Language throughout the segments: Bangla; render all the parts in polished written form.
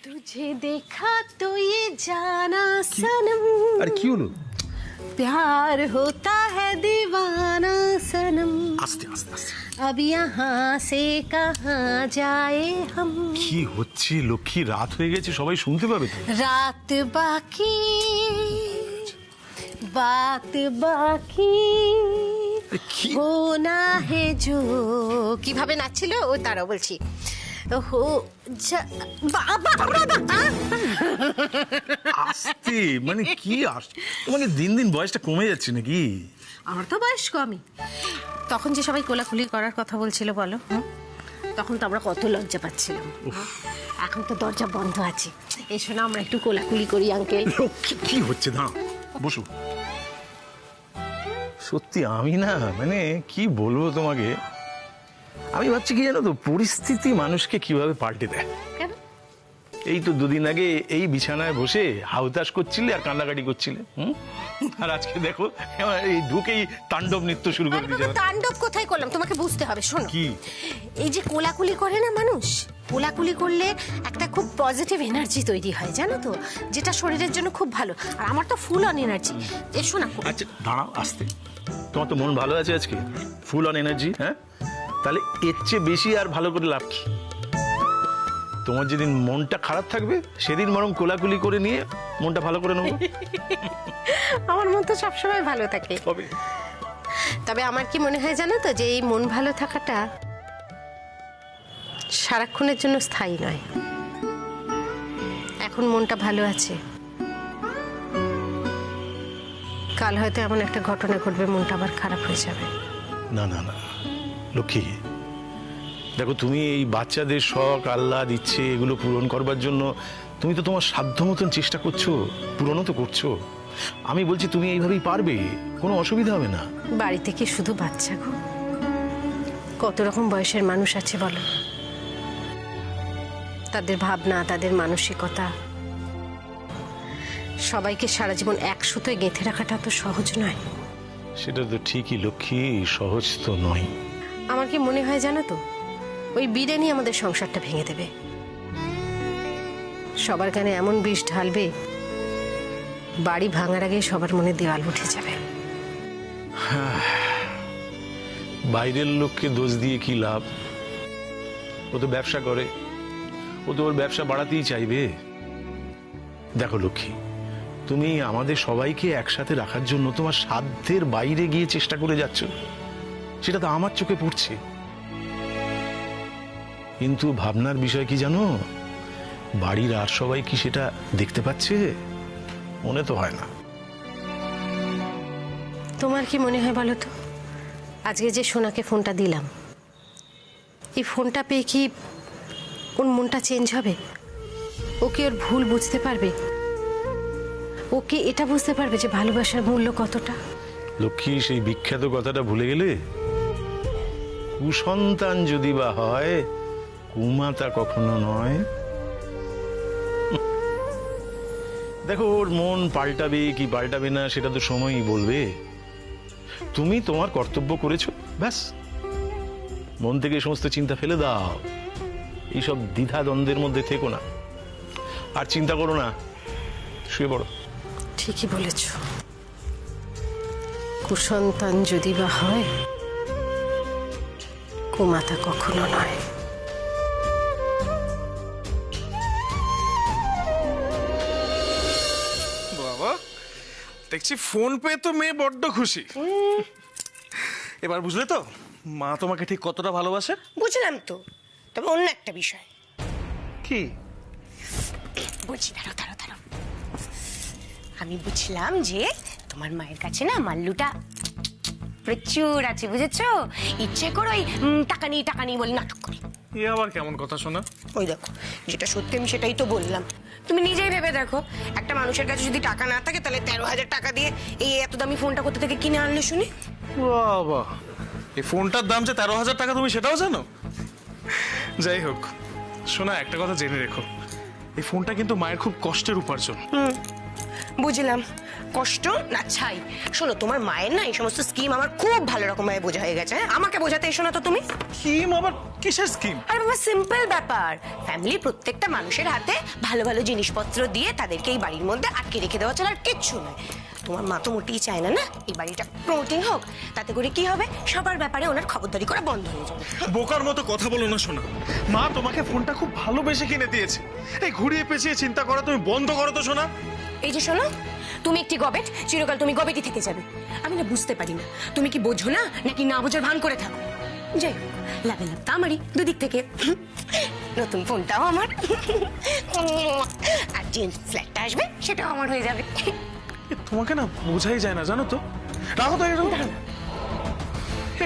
तुझे देखा तो ये जाना सनम। अरे কি হলো? प्यार होता है दीवाना सनम। আস্তে আস্তে আস্তে। अब यहाँ से कहाँ जाए हम। কি হচ্ছে লক্ষ্মী? রাত হয়ে গেছে, সবাই শুনতে পাবে তো। रात बाकी बात बाकी কি होना है जो কিভাবে নাচছিল ও তারা বলছি হো আস্তে মানে কি মানে দিন দিন বয়সটা কমে যাচ্ছে নাকি? আমার তো বয়স কমই। তখন যে সবাই কোলাকুলি করার কথা বলছিল বলো, তখন তো আমরা কত লজ্জা পাচ্ছিলাম। এখন তো দরজা বন্ধ আছে, এসো না আমরা একটু কোলাকুলি করি আঙ্কেল। কি হচ্ছে? না বসো। সত্যি আমি না মানে কি বলবো তোমাকে, আমি ভাবছি কি জানো তো, পরিস্থিতি মানুষকে কিভাবে পাল্টে দেয়। কেন? এই তো দুদিন আগে এই বিছানায় বসে হাউতাশ করছিলে আর কান্নাকাটি করছিলে, আর আজকে দেখো এই ঢুকেই তাণ্ডব নৃত্য শুরু করে দিয়েছে। তাণ্ডব কোথায় করলাম তোমাকে বুঝতে হবে। শোনো, কি এই যে কোলাকুলি করে না মানুষ, কোলাকুলি করলে একটা খুব পজিটিভ এনার্জি তৈরি হয় জানো তো, যেটা শরীরের জন্য খুব ভালো। আর আমার তো ফুল অন এনার্জি। এসো না। আচ্ছা দাঁড়াও আস্তে, তোমার তো মন ভালো আছে আজকে, ফুল অন এনার্জি। হ্যাঁ, তাহলে এর চেয়ে বেশি আর ভালো করে লাভ কি? তোমার যেদিন মনটা খারাপ থাকবে সেদিন বরং কোলাকুলি করে নিয়ে মনটা ভালো করে নেবো। আমার মন তো সবসময় ভালো থাকে। তবে আমার কি মনে হয় জানো তো, যে এই মন ভালো থাকাটা সারাক্ষণের জন্য স্থায়ী নয়। এখন মনটা ভালো আছে, কাল হয়তো এমন একটা ঘটনা ঘটবে মনটা আবার খারাপ হয়ে যাবে। না না না লক্ষ্মী, দেখো তুমি এই বাচ্চাদের শখ আহ্লাদ ইচ্ছে এগুলো পূরণ করবার জন্য তুমি তো তোমার সাধ্য মতন চেষ্টা করছো, পূরণও তো করছো। আমি বলছি তুমি এইভাবেই পারবে, কোনো অসুবিধা হবে না। বাড়িতে কি শুধু বাচ্চা গো, কত রকম বয়সের মানুষ আছে বলো। তাদের ভাবনা, তাদের মানসিকতা, সবাইকে সারা জীবন এক সুতোয় গেঁথে রাখাটা তো সহজ নয়। সেটা তো ঠিকই লক্ষ্মী, সহজ তো নয়। আমার কি মনে হয় জানো তো, ওই বিরিয়ানি আমাদের সংসারটা ভেঙে দেবে। সবার কানে এমন বিষ ঢালবে, বাড়ি ভাঙার আগে সবার মনে দেওয়াল উঠে যাবে। বাইরের লোককে দোষ দিয়ে কি লাভ? ও তো ব্যবসা করে, ও তো ওর ব্যবসা বাড়াতেই চাইবে। দেখো লক্ষ্মী, তুমি আমাদের সবাইকে একসাথে রাখার জন্য তোমার সাধ্যের বাইরে গিয়ে চেষ্টা করে যাচ্ছ, সেটা তো আমার চোখে পড়ছে। কিন্তু ভাবনার বিষয় কি জানো, বাড়ির আর সবাই কি সেটা দেখতে পাচ্ছে? মনে তো হয় না। তোমার কি মনে হয় বলো তো, আজকে যে সোনাকে ফোনটা দিলাম, এই ফোনটা পেয়ে কি ওর মনটা চেঞ্জ হবে? ও কি ওর ভুল বুঝতে পারবে? ও কি এটা বুঝতে পারবে যে ভালোবাসার মূল্য কতটা? লক্ষ্মী, সেই বিখ্যাত কথাটা ভুলে গেলে? কুসন্তান যদি বা হয়, কুমাতা কখনো নয়। দেখো, ওর মন পাল্টাবে কি পাল্টাবে না সেটা তো সময়ই বলবে। তুমি তোমার কর্তব্য করেছো, ব্যাস। মন থেকে সমস্ত চিন্তা ফেলে দাও, এইসব দ্বিধা দ্বন্দ্বের মধ্যে থেকো না, আর চিন্তা করো না, শুয়ে পড়ো। ঠিকই বলেছ, কুসন্তান যদি বা হয়, কুমাতা কখনো নয়। বাবা, দেখছি ফোন পেয়ে তো মেয়ে বড্ড খুশি। এবার বুঝলে তো মা তোমাকে ঠিক কতটা ভালোবাসে? বুঝলাম তো, তবে অন্য একটা বিষয়। কি? বলছি, দাঁড়াও দাঁড়াও দাঁড়াও। আমি বুঝলাম যে তোমার মায়ের কাছে না মাল্লুটা প্রচুর আছে, বুঝেছো? ইচ্ছে করে ওই টাকা নিয়ে বলে নাটক করে। এ আবার কেমন কথা শোনা? ওই দেখো, যেটা সত্যি আমি সেটাই তো বললাম। তুমি নিজেই ভেবে দেখো, একটা মানুষের কাছে যদি টাকা না থাকে, তাহলে 13,000 টাকা দিয়ে এই এত দামি ফোনটা কোথা থেকে কিনে আনলে শুনি? বাবা, এই ফোনটার দাম যে 13,000 টাকা, তুমি সেটাও জানো? যাই হোক শোনা, একটা কথা জেনে রেখো, এই ফোনটা কিন্তু মায়ের খুব কষ্টের উপার্জন। বুঝলাম, কষ্ট না ছাই। শোনো, তোমার মায়ের না এই সমস্ত স্কিম আমার খুব ভালো রকম ভাবে বোঝা হয়ে গেছে। আমাকে বোঝাতে এসো না তো তুমি। স্কিম আবার কি কিসের স্কিম? আর বাবা সিম্পল ব্যাপার, ফ্যামিলির প্রত্যেকটা মানুষের হাতে ভালো ভালো জিনিসপত্র দিয়ে তাদেরকে এই বাড়ির মধ্যে আটকে রেখে দেওয়া ছাড়া আর কিচ্ছু নয়। তোমার মা তো মোটেই চায় না না এই বাড়িটা প্রমোটিং হোক, তাতে করে কি হবে, সবার ব্যাপারে ওনার খবরদারি করা বন্ধ হয়ে যাবে। বোকার মতো কথা বলো না শোনা, মা তোমাকে ফোনটা খুব ভালোবেসে কিনে দিয়েছে, এই ঘুরিয়ে পেঁচিয়ে চিন্তা করা তুমি বন্ধ করো তো শোনা। এই যে শোনো, তুমি একটি গবেট, চিরকাল তুমি গবেটই থেকে যাবে। আমি না বুঝতে পারি না তুমি কি বোঝো না নাকি না বোঝার ভান করে থাকো। যাই হোক, লাভে লাভ তো আমারই দুদিক থেকে, নতুন ফোনটাও আমার, আর যে ফ্ল্যাটটা আসবে সেটাও আমার হয়ে যাবে। তোমাকে না বোঝাই যায় না জানো তো। রাখো তো এরকম।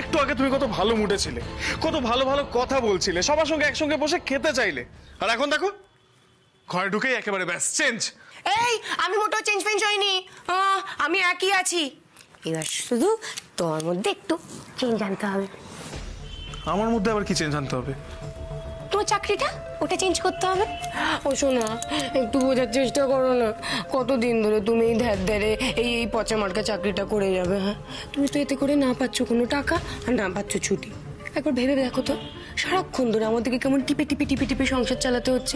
একটু আগে তুমি কত ভালো মুডে ছিলে, কত ভালো ভালো কথা বলছিলে, সবার সঙ্গে একসঙ্গে বসে খেতে চাইলে, আর এখন দেখো ঘরে ঢুকেই একেবারে ব্যাস চেঞ্জ। এই আমি মোটেও চেঞ্জ ফেঞ্জ হয়নি, আমি একই আছি। এবার শুধু তোমার মধ্যে একটু চেঞ্জ আনতে হবে। আমার মধ্যে আবার কি চেঞ্জ আনতে হবে? তোমার চাকরিটা ওটা চেঞ্জ করতে হবে। ও শোনা, একটু বোঝার চেষ্টা করো না, কতদিন ধরে তুমি এই ধ্যার ধ্যারে এই পচা মার্কা চাকরিটা করে যাবে। হ্যাঁ, তুমি তো এতে করে না পাচ্ছ কোনো টাকা আর না পাচ্ছ ছুটি। একবার ভেবে দেখো তো, সারাক্ষণ ধরে আমাদেরকে কেমন টিপে টিপে টিপে টিপে সংসার চালাতে হচ্ছে,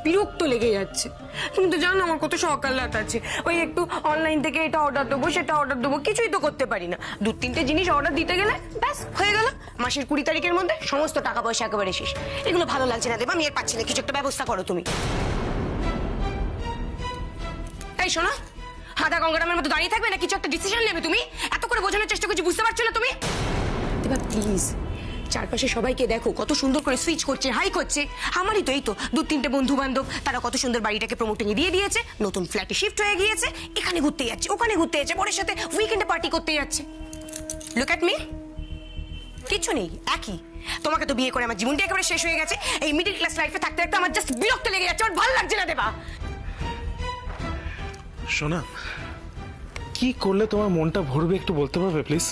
বিরক্ত লেগে যাচ্ছে। তুমি তো জানো আমার কত সকাল রাত আছে, ওই একটু অনলাইন থেকে এটা অর্ডার দেবো সেটা অর্ডার দেবো, কিছুই তো করতে পারি না। 2-3টে জিনিস অর্ডার দিতে গেলে ব্যাস হয়ে গেল, মাসের 20 তারিখের মধ্যে সমস্ত টাকা পয়সা একেবারে শেষ। এগুলো ভালো লাগছে না দেবা, আমি আর পাচ্ছি না, কিছু একটা ব্যবস্থা করো তুমি। এই শোনো, হাদা গঙ্গারামের মতো দাঁড়িয়ে থাকবে না, কিছু একটা ডিসিশন নেবে তুমি। এত করে বোঝানোর চেষ্টা করছি, বুঝতে পারছো না তুমি? দেবা প্লিজ, চারপাশে সবাইকে দেখো কত সুন্দর করে সুইচ করছে, হাই করছে। আমারই তো এই তো 2-3টে বন্ধু বান্ধব, তারা কত সুন্দর বাড়িটাকে প্রমোটিং দিয়ে দিয়েছে, নতুন ফ্ল্যাটে শিফট হয়ে গিয়েছে, এখানে ঘুরতে যাচ্ছে, ওখানে ঘুরতে যাচ্ছে, পরের সাথে উইকেন্ডে পার্টি করতে যাচ্ছে। লুক অ্যাট মি, কিছু নেই, একই। তোমাকে তো বিয়ে করে আমার জীবনটা একেবারে শেষ হয়ে গেছে। এই মিডল ক্লাস লাইফে থাকতে থাকতে আমার জাস্ট বিরক্ত লেগে যাচ্ছে, আমার ভালো লাগছে না দেবা। শোনা, কি করলে তোমার মনটা ভরবে একটু বলতে পারবে প্লিজ?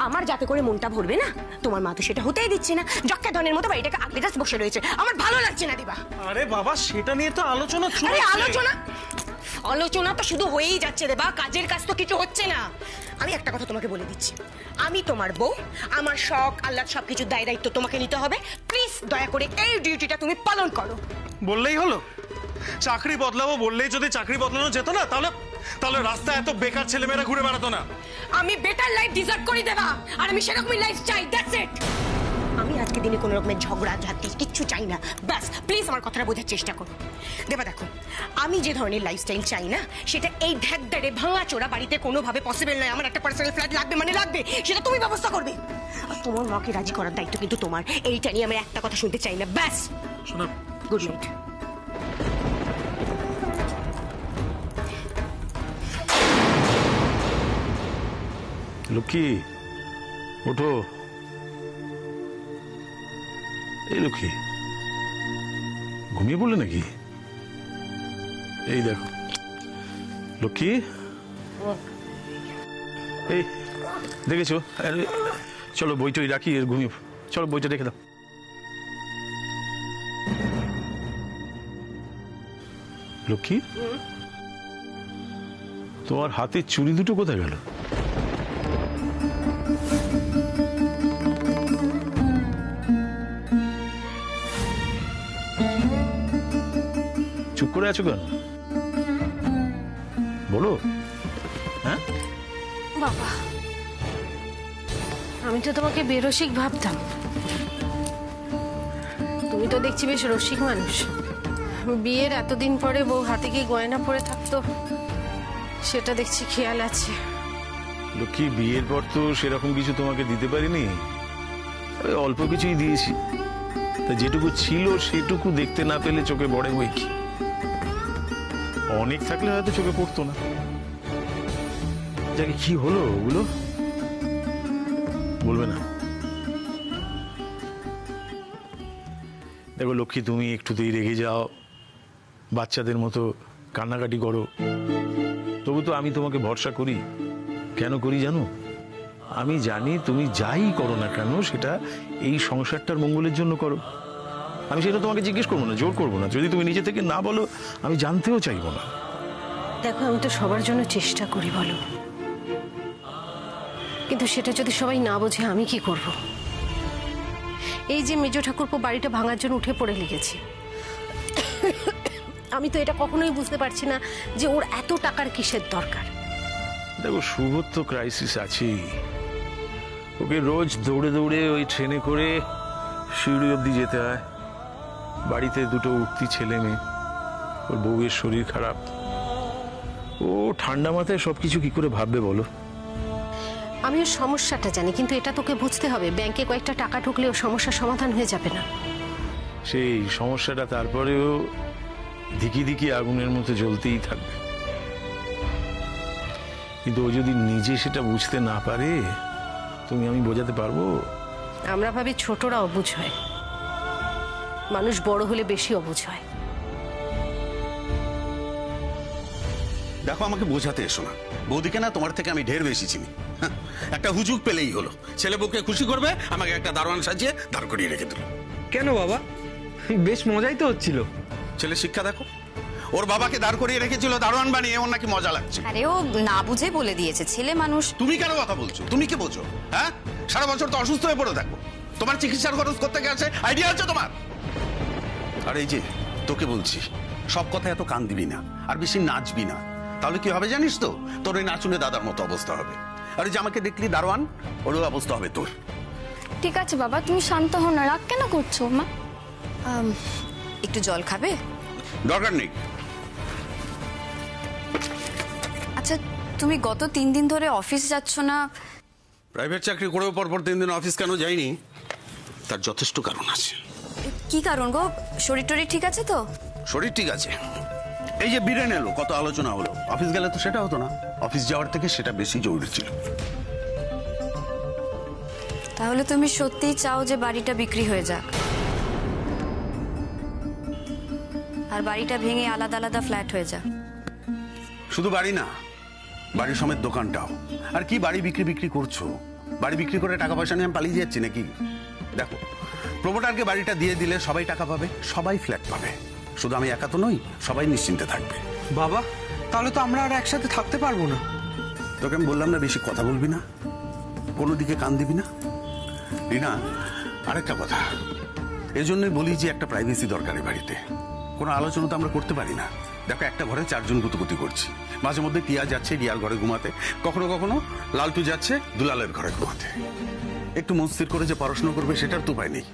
আমার যাতে করে মনটা ভরবে না, তোমার মা তো সেটা হতেই দিচ্ছে না, জক্কা ধনের মতো বাড়িটাকে আগলে জাস্ট বসে রয়েছে, আমার ভালো লাগছে না দেবা। আরে বাবা, সেটা নিয়ে তো আলোচনা আরে চলছে। আলোচনা তো শুধু হয়েই যাচ্ছে দেবা, কাজের কাজ তো কিছু হচ্ছে না। আমি একটা কথা তোমাকে বলে দিচ্ছি, আমি তোমার বউ, আমার শখ আহ্লাদ সবকিছু দায় দায়িত্ব তোমাকে নিতে হবে। প্লিজ দয়া করে এই ডিউটিটা তুমি পালন করো। বললেই হলো? চাকরি বদলাবো বললেই যদি চাকরি বদলানো যেত না, তাহলে তাহলে রাস্তায় এত বেকার ছেলেমেয়েরা ঘুরে বেড়াতো না। আমি বেটার লাইফ ডিজার্ভ করি দেবা, আর আমি সেরকমই লাইফ চাই, দ্যাটস ইট। আমি আজকে দিনে কোনো রকমের ঝগড়া ঝাঁটি কিচ্ছু চাই না, ব্যাস। প্লিজ আমার কথাটা বোঝার চেষ্টা করো দেবা। দেখো, আমি যে ধরনের লাইফস্টাইল চাই না, সেটা এই ধ্যাকদারে ভাঙা চোরা বাড়িতে কোনোভাবে পসিবল নয়। আমার একটা পার্সোনাল ফ্ল্যাট লাগবে মানে লাগবে, সেটা তুমি ব্যবস্থা করবে। আর তোমার মাকে রাজি করার দায়িত্ব কিন্তু তোমার। এইটা নিয়ে আমি একটা কথা শুনতে চাই না, ব্যাস। শোনা, গুড নাইট। লক্ষ্মী, ওঠো। এই লক্ষ্মী, ঘুমিয়ে পড়লে নাকি? এই দেখো লক্ষ্মী, এই দেখেছো? আরে চলো বইটই রাখি, এর ঘুমিয়ে, চলো বইটা রেখে দাও। লক্ষ্মী, তোমার হাতের চুড়ি দুটো কোথায় গেল? চুপ করে আছো কেন? বলো। হ্যাঁ বাবা, আমি তো তোমাকে বেরসিক ভাবতাম, তুমি তো দেখছি বেশ রসিক মানুষ। বিয়ের এতদিন পরে বউ হাতে কি গয়না পরে থাকতো, সেটা দেখছি খেয়াল আছে। লক্ষ্মী, বিয়ের পর তো সেরকম কিছু তোমাকে দিতে পারিনি, ওই অল্প কিছুই দিয়েছি। তা যেটুকু ছিল সেটুকু দেখতে না পেলে চোখে পড়ে বই কি? অনেক থাকলে হয়তো চোখে পড়তো না। যাকে কি হলো ওগুলো বলবে না? দেখো লক্ষ্মী, তুমি একটুতেই রেগে যাও, বাচ্চাদের মতো কান্নাকাটি করো, তবু তো আমি তোমাকে ভরসা করি। কেন করি জানো? আমি জানি তুমি যাই করো না কেন সেটা এই সংসারটার মঙ্গলের জন্য করো। আমি সেটা তোমাকে জিজ্ঞেস করবো না, জোর করবো না। যদি তুমি নিজে থেকে না বলো, আমি জানতেও চাইবো না। দেখো, আমি তো সবার জন্য চেষ্টা করি বলো, কিন্তু সেটা যদি সবাই না বোঝে আমি কি করব? এই যে মেজ ঠাকুরপো বাড়িটা ভাঙার জন্য উঠে পড়ে লেগেছে, আমি তো এটা কখনোই বুঝতে পারছি না যে ওর এত টাকার কিসের দরকার। দেখো শুভর তো ক্রাইসিস আছেই, ওকে রোজ দৌড়ে দৌড়ে ওই ট্রেনে করে শিউড়ি অব্দি যেতে হয়। বাড়িতে দুটো উঠতি ছেলে মেয়ে, ওর বউয়ের শরীর খারাপ, ও ঠান্ডা মাথায় সবকিছু কি করে ভাববে বলো? আমি ওর সমস্যাটা জানি, কিন্তু এটা তোকে বুঝতে হবে, ব্যাংকে কয়েকটা টাকা ঢুকলে ওর সমস্যার সমাধান হয়ে যাবে না। সেই সমস্যাটা তারপরেও দিকি দিকি আগুনের মতো জ্বলতেই থাকবে। কিন্তু ও যদি নিজে সেটা বুঝতে না পারে, তুমি আমি বোঝাতে পারবো? আমরা ভাবি ছোটরা অবুঝ হয়, মানুষ বড় হলে বেশি অবুঝ হয়। দেখো, আমাকে বোঝাতে এসো না। বৌদিকে না তোমার থেকে আমি ঢের বেশি চিনি। হ্যাঁ, একটা হুজুগ পেলেই হলো, ছেলে বউকে খুশি করবে, আমাকে একটা দারোয়ান সাজিয়ে দাঁড় করিয়ে রেখে দিল। কেন বাবা, বেশ মজাই তো হচ্ছিল। ছেলে শিক্ষা দেখো, ওর বাবাকে দাঁড় করিয়ে রেখেছিল দারোয়ান বানিয়ে, ওর নাকি মজা লাগছে। আরে ও না বুঝে বলে দিয়েছে, ছেলে মানুষ। তুমি কেন কথা বলছো? তুমি কি বোঝো? হ্যাঁ, সারা বছর তো অসুস্থ হয়ে পড়ে থাকো, তোমার চিকিৎসার খরচ করতে গেছে আইডিয়া আছে তোমার? আর এই যে তোকে বলছি, সব কথা এত কান দিবি না, আর বেশি নাচবি না, তাহলে কি হবে জানিস তো? তোর ওই নাচুনে দাদার মতো অবস্থা হবে। আর এই যে আমাকে দেখলি দারোয়ান, ওরও অবস্থা হবে তোর। ঠিক আছে বাবা, তুমি শান্ত হও না, রাগ কেন করছো মা? একটু জল খাবে? দরকার নেই। আচ্ছা, তুমি গত 3 দিন ধরে অফিস যাচ্ছ না? প্রাইভেট চাকরি করেও পরপর 3 দিন অফিস কেন যাইনি, তার যথেষ্ট কারণ আছে। কি কারণ গো? শরীর টরীর ঠিক আছে তো? শরীর ঠিক আছে। এই যে বীরেন এলো, কত আলোচনা হলো, অফিস গেলে তো সেটা হতো না, অফিস যাওয়ার থেকে সেটা বেশি জরুরি ছিল। তাহলে তুমি সত্যিই চাও যে বাড়িটা বিক্রি হয়ে যাক, আর বাড়িটা ভেঙে আলাদা আলাদা ফ্ল্যাট হয়ে যাক? শুধু বাড়ি না, বাড়ি সমেত দোকানটাও। আর কি বাড়ি বিক্রি বিক্রি করছো? বাড়ি বিক্রি করে টাকা পয়সা নিয়ে আমি পালিয়ে যাচ্ছি নাকি? দেখো, প্রমোটারকে বাড়িটা দিয়ে দিলে সবাই টাকা পাবে, সবাই ফ্ল্যাট পাবে, শুধু আমি একা তো নই, সবাই নিশ্চিন্তে থাকবে। বাবা, তাহলে তো আমরা আর একসাথে থাকতে পারবো না। তোকে আমি বললাম না বেশি কথা বলবি না, কোনো দিকে কান দিবি না। রিনা, আরেকটা কথা, এজন্যই বলি যে একটা প্রাইভেসি দরকার এই বাড়িতে। কোনো আলোচনা তো আমরা করতে পারি না। দেখো, একটা ঘরে 4 জন গুতুগুতি করছি, মাঝে মধ্যে টিয়া যাচ্ছে রিয়ার ঘরে ঘুমাতে, কখনো কখনো লালটু যাচ্ছে দুলালের ঘরে ঘুমাতে। একটু মনস্থির করে যে পড়াশোনা করবে সেটার তো উপায় নেই।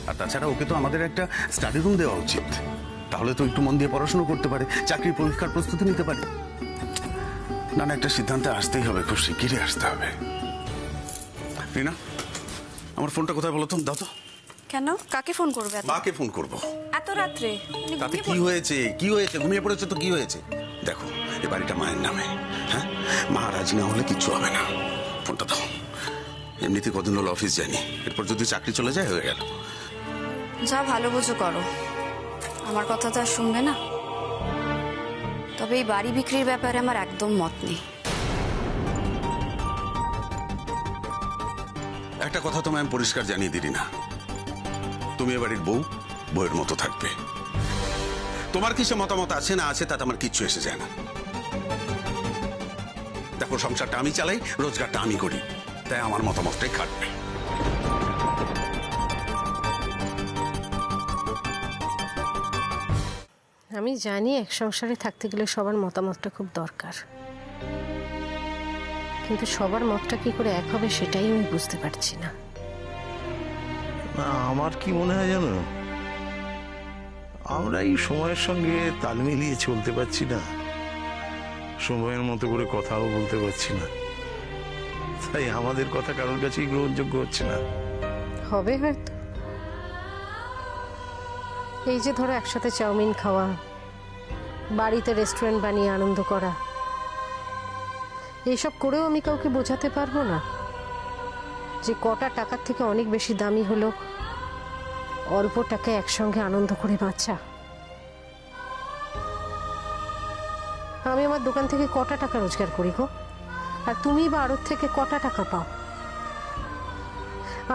আর তাছাড়া ওকে তো আমাদের একটা স্টাডি রুম দেওয়া উচিত, তাহলে তো একটু মন দিয়ে পড়াশোনা করতে পারে, চাকরির পরীক্ষার প্রস্তুতি নিতে পারে। না না, একটা সিদ্ধান্তে আসতেই হবে, খুব শিগগিরই আসতে হবে। রিনা, আমার ফোনটা কোথায় বলো তো, দাও তো। কেন? কাকে ফোন করবে? মাকে ফোন করবো। এত রাত্রে? তাতে কি হয়েছে? কি হয়েছে? ঘুমিয়ে পড়েছে তো কি হয়েছে? দেখো, এ বাড়িটা মায়ের নামে। হ্যাঁ, মা রাজি না হলে কিচ্ছু হবে না। ফোনটা দাও। এমনিতে কদিন হলো অফিস যায়নি, এরপর যদি চাকরি চলে যায় হয়ে গেল। যা ভালো বুঝো করো, আমার কথা তো আর শুনবে না। তবে এই বাড়ি বিক্রির ব্যাপারে আমার একদম মত নেই। একটা কথা তোমায় আমি পরিষ্কার জানিয়ে দিই না, তুমি এ বাড়ির বউ, বউয়ের মতো থাকবে। তোমার কিসে মতামত আছে না আছে তাতে আমার কিচ্ছু এসে যায় না। দেখো, সংসারটা আমি চালাই, রোজগারটা আমি করি, তাই আমার মতামতটাই খাটবে। আমি জানি এক সংসারে থাকতে গেলে সবার মতামতটা খুব দরকার, কিন্তু সবার মতটা কি করে এক হবে সেটাই আমি বুঝতে পারছি না। না, আমার কি মনে হয় জানো, আমরা এই সময়ের সঙ্গে তাল মিলিয়ে চলতে পারছি না, সময়ের মতো করে কথাও বলতে পারছি না, তাই আমাদের কথা কারোর কাছেই গ্রহণযোগ্য হচ্ছে না। হবে হয়তো। এই যে ধরো একসাথে চাউমিন খাওয়া, বাড়িতে রেস্টুরেন্ট বানিয়ে আনন্দ করা, এইসব করেও আমি কাউকে বোঝাতে পারবো না যে কটা টাকার থেকে অনেক বেশি দামি হলো অল্প টাকায় একসঙ্গে আনন্দ করে বাঁচা। আমি আমার দোকান থেকে কটা টাকা রোজগার করি গো, আর তুমি বা আড়ত থেকে কটা টাকা পাও?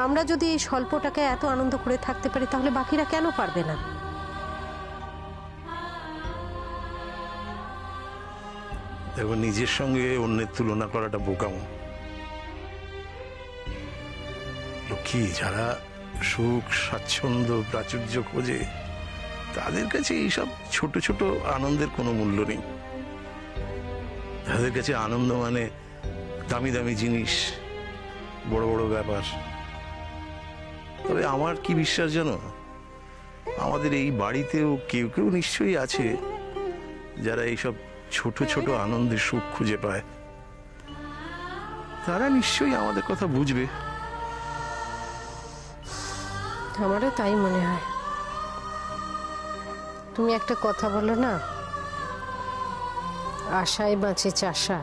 আমরা যদি এই স্বল্প টাকায় এত আনন্দ করে থাকতে পারি, তাহলে বাকিরা কেন পারবে না? দেখো, নিজের সঙ্গে অন্যের তুলনা করাটা বোকামো। লক্ষ্মী, যারা সুখ স্বাচ্ছন্দ্য প্রাচুর্য খোঁজে, তাদের কাছে এইসব ছোট ছোট আনন্দের কোনো মূল্য নেই। তাদের কাছে আনন্দ মানে দামি দামি জিনিস, বড় বড় ব্যাপার। তবে আমার কি বিশ্বাস জানো, আমাদের এই বাড়িতেও কেউ কেউ নিশ্চয়ই আছে যারা এইসব ছোট ছোট আনন্দের সুখ খুঁজে পায়। তারা নিশ্চয়ই আমাদের কথা বুঝবে। আমারও তাই মনে হয়। তুমি একটা কথা বলো না, আশায় বাঁচে চাষা।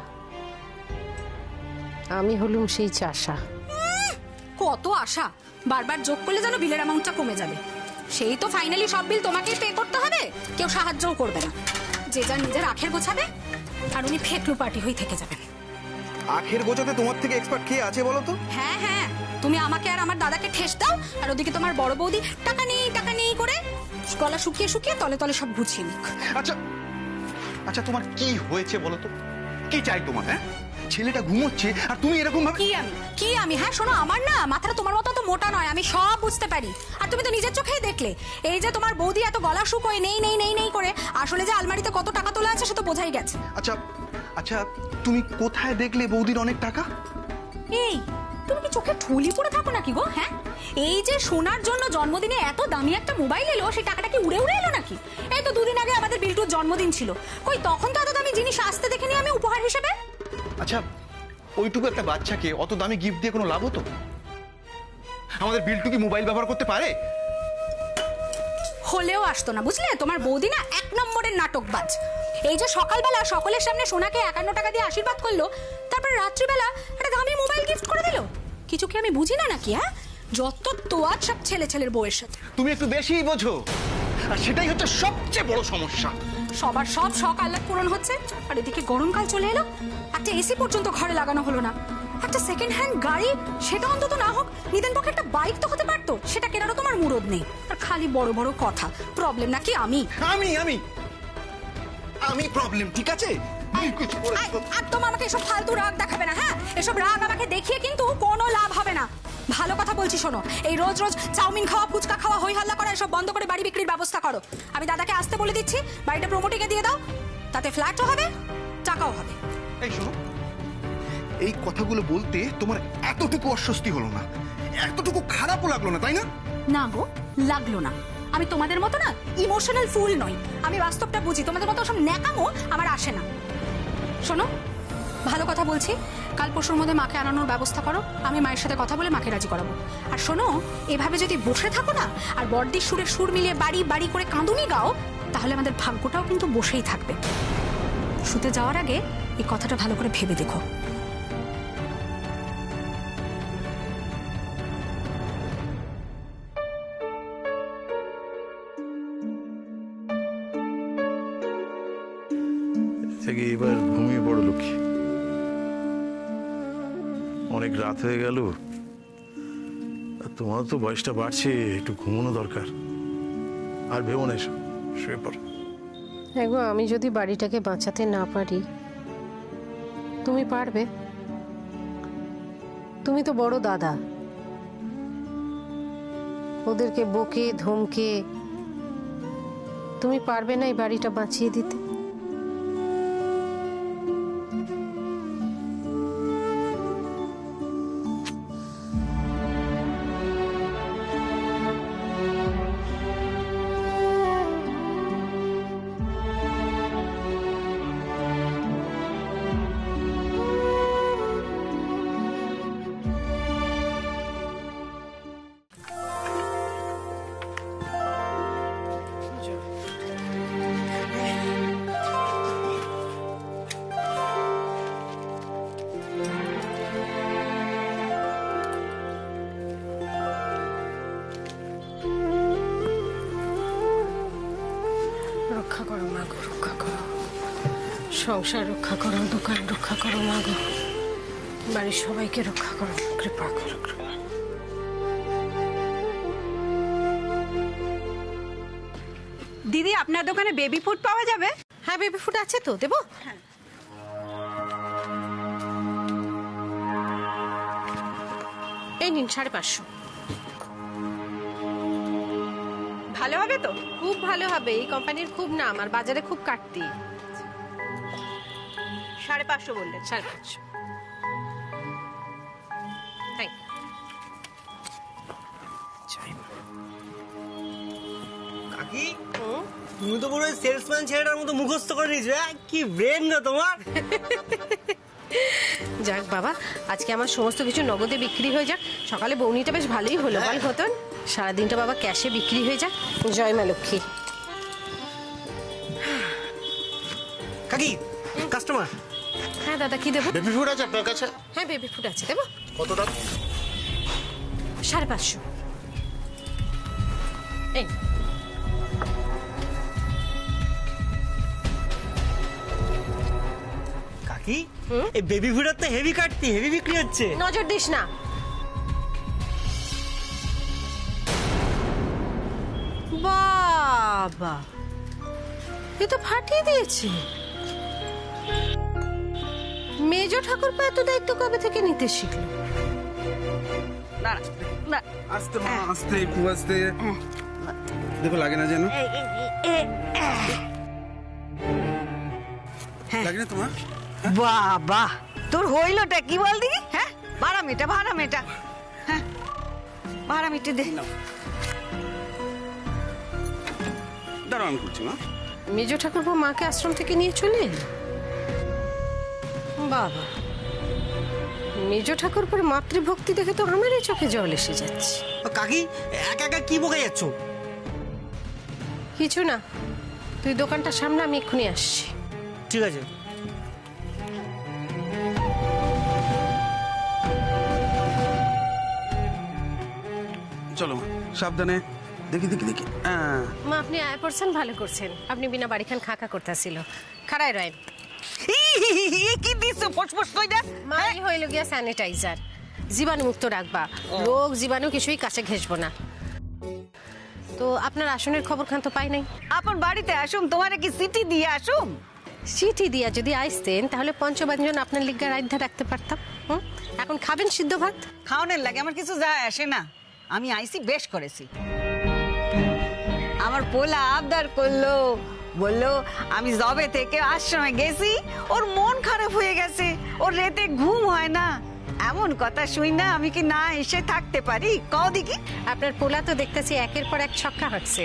আমি হলুম সেই চাষা। কত আশা, বারবার যোগ করলে যেন বিলের অ্যামাউন্টটা কমে যাবে। সেই তো ফাইনালি সব বিল তোমাকেই পে করতে হবে, কেউ সাহায্যও করবে না। যে যার নিজের আখের গোছাবে, আর উনি ফেকলু পার্টি হয়ে থেকে যাবেন। আখের গোছাতে তোমার থেকে এক্সপার্ট কে আছে বলো তো? হ্যাঁ হ্যাঁ, তুমি আমাকে আর আমার দাদাকে ঠেস দাও, আর ওদিকে তোমার বড় বৌদি টাকা নেই করে গলা শুকিয়ে শুকিয়ে তলে তলে সব গুছিয়ে নিক। আচ্ছা আচ্ছা, তোমার কি হয়েছে বলো তো? কি চাই তোমার? হ্যাঁ, ছেলেটা ঘুমোচ্ছে আর তুমি এরকম ভাবে। কি আমি হ্যাঁ শোনো, আমার না মাথাটা তোমার মতো তো মোটা নয়, আমি সব বুঝতে পারি। আর তুমি তো নিজের চোখেই দেখলে, এই যে তোমার বৌদি এত গলা শুকোয় নেই নেই নেই নেই করে, আসলে যে আলমারিতে কত টাকা তোলা আছে সে তো বোঝাই গেছে। আচ্ছা আচ্ছা, তুমি কোথায় দেখলে বৌদির অনেক টাকা? এই তুমি কি চোখে ঠুলি পড়ে থাকো নাকি গো? হ্যাঁ, এই যে সোনার জন্য জন্মদিনে এত দামি একটা মোবাইল এলো, সেই টাকাটা কি উড়ে উড়ে এলো নাকি? এই তো দুদিন আগে আমাদের বিল্টুর জন্মদিন ছিল, কই তখন তো এত দামি জিনিস আসতে দেখিনি আমি উপহার হিসেবে। আচ্ছা, ওইটুকু একটা বাচ্চাকে অত দামি গিফট দিয়ে কোনো লাভ হতো? আমাদের বিল্টু কি মোবাইল ব্যবহার করতে পারে? হলেও আসতো না, বুঝলে? তোমার বৌদি না এক নম্বরের নাটকবাজ। এই যে সকালবেলা সকলের সামনে সোনাকে 51 টাকা দিয়ে আশীর্বাদ করলো, তারপর রাত্রিবেলা একটা দামি মোবাইল গিফট করে দিল। কিছু কি আমি বুঝি না নাকি? হ্যাঁ, যত তোয়াজ সব ছেলের বউয়ের সাথে। তুমি একটু বেশিই বোঝো, আর সেটাই হচ্ছে সবচেয়ে বড় সমস্যা। সবার সব শখ আহ্লাদ পূরণ হচ্ছে, আর এদিকে গরমকাল চলে এলো, একটা এসি পর্যন্ত ঘরে লাগানো হলো না। একটা সেকেন্ড হ্যান্ড গাড়ি, সেটা অন্তত না হোক, নিদেন পক্ষে একটা বাইক তো হতে পারতো, সেটা কেনারও তোমার মুরদ নেই। আর খালি বড় বড় কথা। প্রবলেম নাকি আমি? আমি আমি আমি প্রবলেম, ঠিক আছে? একদম আমাকে এসব ফালতু রাগ দেখাবে না। হ্যাঁ, এসব রাগ আমাকে দেখিয়ে কিন্তু কোনো লাভ হবে না। ভালো কথা বলছি শোনো, এই রোজ রোজ চাউমিন খাওয়া, ফুচকা খাওয়া, হই হাল্লা করা এসব বন্ধ করে বাড়ি বিক্রির ব্যবস্থা করো। আমি দাদাকে আসতে বলে দিচ্ছি, বাড়িটা প্রমোটিংয়ে দিয়ে দাও, তাতে ফ্ল্যাটও হবে, টাকাও হবে। এই শোনো, এই কথাগুলো বলতে তোমার এতটুকু অস্বস্তি হলো না, এতটুকু খারাপও লাগলো না, তাই না? না গো, লাগলো না। আমি তোমাদের মতো না ইমোশনাল ফুল নই, আমি বাস্তবটা বুঝি। তোমাদের মতো সব ন্যাকামো আমার আসে না। শোনো, ভালো কথা বলছি, কাল পরশুর মধ্যে মাকে আনানোর ব্যবস্থা করো, আমি মায়ের সাথে কথা বলে মাকে রাজি করাবো। আর শোনো, এভাবে যদি বসে থাকো না আর বর্দির সুরে সুর মিলিয়ে বাড়ি বাড়ি করে কাঁদুনি গাও, তাহলে আমাদের ভাগ্যটাও কিন্তু বসেই থাকবে। শুতে যাওয়ার আগে এই কথাটা ভালো করে ভেবে দেখো। থেকে এবার ঘুমিয়ে পড়ো লক্ষ্মী, অনেক রাত হয়ে গেল, আর তোমার তো বয়সটা বাড়ছে, একটু ঘুমানো দরকার। আর ভেবো না, এসো শুয়ে পড়ো। হ্যাঁ গো, আমি যদি বাড়িটাকে বাঁচাতে না পারি, তুমি পারবে? তুমি তো বড় দাদা, ওদেরকে বকে ধমকে তুমি পারবে না এই বাড়িটা বাঁচিয়ে দিতে? রক্ষা করো মা গো, রক্ষা করো, সংসার রক্ষা করো, দোকান রক্ষা করো মা গো, বাড়ির সবাইকে রক্ষা করো, কৃপা করো, কৃপা। দিদি, আপনার দোকানে বেবি ফুড পাওয়া যাবে? হ্যাঁ, বেবি ফুড আছে তো, দেবো? হ্যাঁ। এই নিন 550। ভালো হবে তো? খুব ভালো হবে, এই কোম্পানির খুব নাম আর বাজারে খুব কাটতি। 550 বললেন। 550। থ্যাংক কাকি তুমি তো পুরো সেলসম্যান ছেলেটার মতো মুখস্থ করে নিয়েছো। কি ব্রেন না তোমার! যাক বাবা, আজকে আমার সমস্ত কিছু নগদে বিক্রি হয়ে যাক। সকালে বৌনিটা বেশ ভালোই হলো বল হতন। সারাদিনটা বাবা ক্যাশে বিক্রি হয়ে যাক। জয় মা লক্ষ্মী। কাকি কাস্টমার। হ্যাঁ দাদা, কি দেবো? বেবি ফুড আছে আপনার কাছে? হ্যাঁ, বেবি ফুড আছে, দেবো। কত টাকা? 550। এই কাকি এই বেবি ফুডের তো হেভি কাটতি, হেভি বিক্রি হচ্ছে। নজর দিস না। বাবা, এ তো ফাটিয়ে দিয়েছে। মেজ ঠাকুরপা এত দায়িত্ব কবে থেকে নিতে শিখলো? আস্তে মা, আস্তে একটু আস্তে। দেখো লাগে না যেন। লাগে না তোমার? বাবা, তোর হইলটা কি বল দিদি? হ্যাঁ, ভাড়া মেটা, ভাড়া মেটা। হ্যাঁ, ভাড়া মেটে দে। দাঁড়াও আমি করছি মা। মেজ ঠাকুরপা মাকে আশ্রম থেকে নিয়ে চলে এলো। বাবা, মেজ ঠাকুরপার মাতৃভক্তি দেখে তো আমারই চোখে জল এসে যাচ্ছে। কাকি একা একা কি বকে যাচ্ছ? কিছু না, তুই দোকানটা সামনে, আমি এক্ষুনি আসছি। ঠিক আছে। চলো মা, সাবধানে। দেখি দেখি দেখি। মা, আপনি আয় করছেন, ভালো করছেন। আপনি বিনা বাড়িখান খাকা করতেছিল। খাড়াই রয় কি দিছ ফসফস কইরা? মা, এই হইল গিয়া স্যানিটাইজার। জীবাণু মুক্ত রাখবা, রোগ জীবাণু কিছুই কাছে ঘেসবো না। তো আপনার আসনের খবর খান তো পাই নাই। আপন বাড়িতে আসুম, তোমারে কি সিটি দিয়ে আসুম? চিঠি দিয়া যদি আইসতেন তাহলে পঞ্চব্যঞ্জন আপনার লিগা রাইদ্ধা রাখতে পারতাম। এখন খাবেন সিদ্ধ ভাত? খাওয়ানোর লাগে আমার কিছু যায় আসে না। আমি আইসি বেশ করেছি। আমার পোলা আবদার করলো, বললো আমি জবে থেকে আশ্রমে গেছি, ওর মন খারাপ হয়ে গেছে, ওর রাতে ঘুম হয় না। এমন কথা শুই না আমি কি না এসে থাকতে পারি? কও দেখি। আপনার পোলা তো দেখতেছি একের পর এক ছক্কা হাঁটছে।